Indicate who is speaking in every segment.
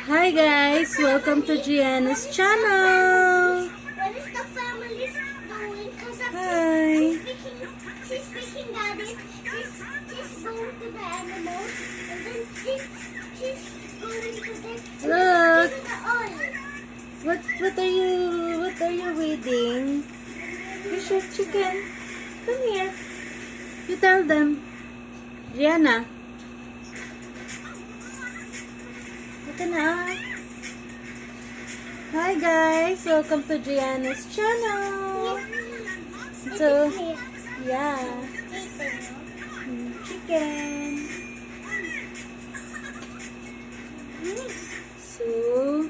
Speaker 1: Hi guys, welcome to Gianna's channel.
Speaker 2: What is the family doing? Because
Speaker 1: Hi.
Speaker 2: she's speaking daddy. She's going to the animals. And then she's going to the
Speaker 1: Look,
Speaker 2: the oil.
Speaker 1: what are you reading? Here's your chicken. Come here. You tell them. Gianna. Ito na. Hi guys, welcome to Gianna's channel. So, yeah. Chicken. So,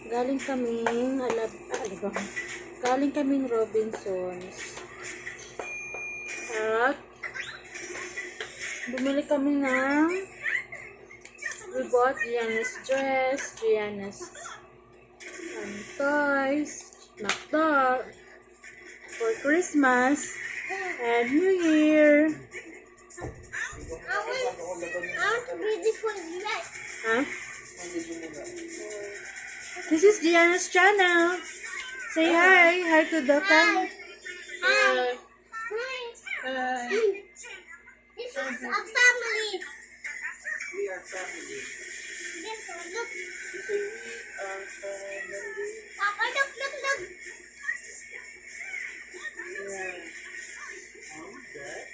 Speaker 1: galing kaming Robinsons. At, bumili kami ng we bought Gianna's dress, Gianna's toys, McDonald's for Christmas and New Year.
Speaker 2: I want to be this one yes.
Speaker 1: Huh? This is Gianna's channel. Say hi. Hi to the camera.
Speaker 2: Hi. Hi. This is a family.
Speaker 3: We are family.
Speaker 2: Look.
Speaker 3: You say we are family.
Speaker 2: Papa, look.
Speaker 3: Yeah. That.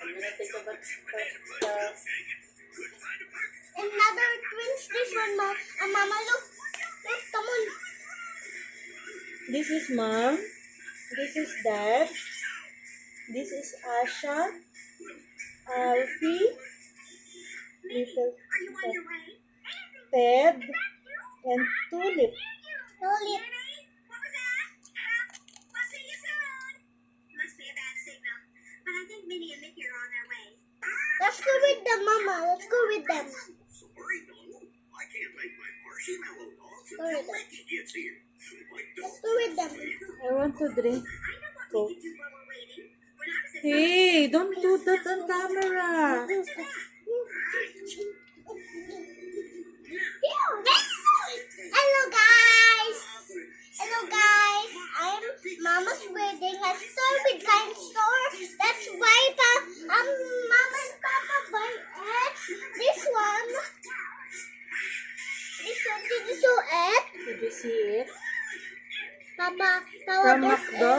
Speaker 3: I'm gonna take a bath.
Speaker 2: Another twins. This one, Mama, look. Look, come on.
Speaker 1: This is Mom. This is Dad. This is Asha, Alfie, little Ted, and Tulip.
Speaker 2: Tulip. Let's go with them, Mama. Let's go with them.
Speaker 3: I can't make my marshmallow dolls
Speaker 2: Go with them.
Speaker 3: Ricky gets here.
Speaker 2: Let's go with them.
Speaker 1: I want to drink Coke. Hey, don't do that on camera.
Speaker 2: Hello, guys. Hello, guys. I'm Mama's wedding. A store with kind store. That's why Mama and Papa buy it. This one. Did you saw it?
Speaker 1: Did you see it?
Speaker 2: Papa,
Speaker 1: From McDo.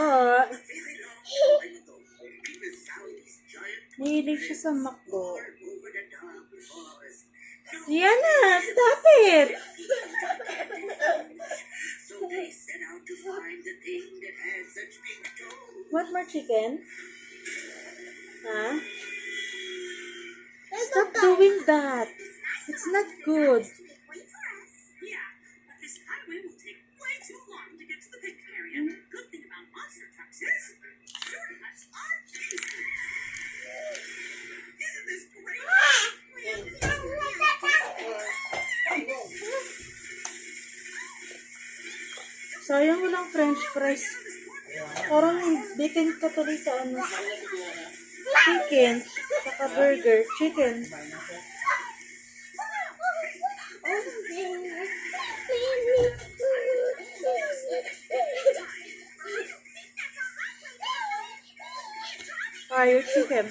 Speaker 1: Mahilig siya sa McDo. Gianna, stop it! What more chicken? Huh? Stop doing that. It's not good. Sayang walang french fries. Parang bitin ka tuloy sa ano. Chicken. Saka burger. Chicken. Your chicken.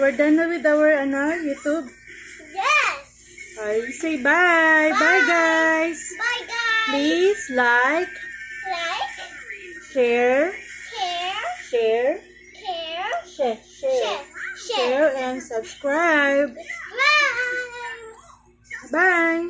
Speaker 1: We're done na with our YouTube.
Speaker 2: Yes.
Speaker 1: You say bye. Bye guys.
Speaker 2: Bye, guys.
Speaker 1: Please like,
Speaker 2: Like,
Speaker 1: share,
Speaker 2: care,
Speaker 1: share, and subscribe.
Speaker 2: Bye.
Speaker 1: Bye.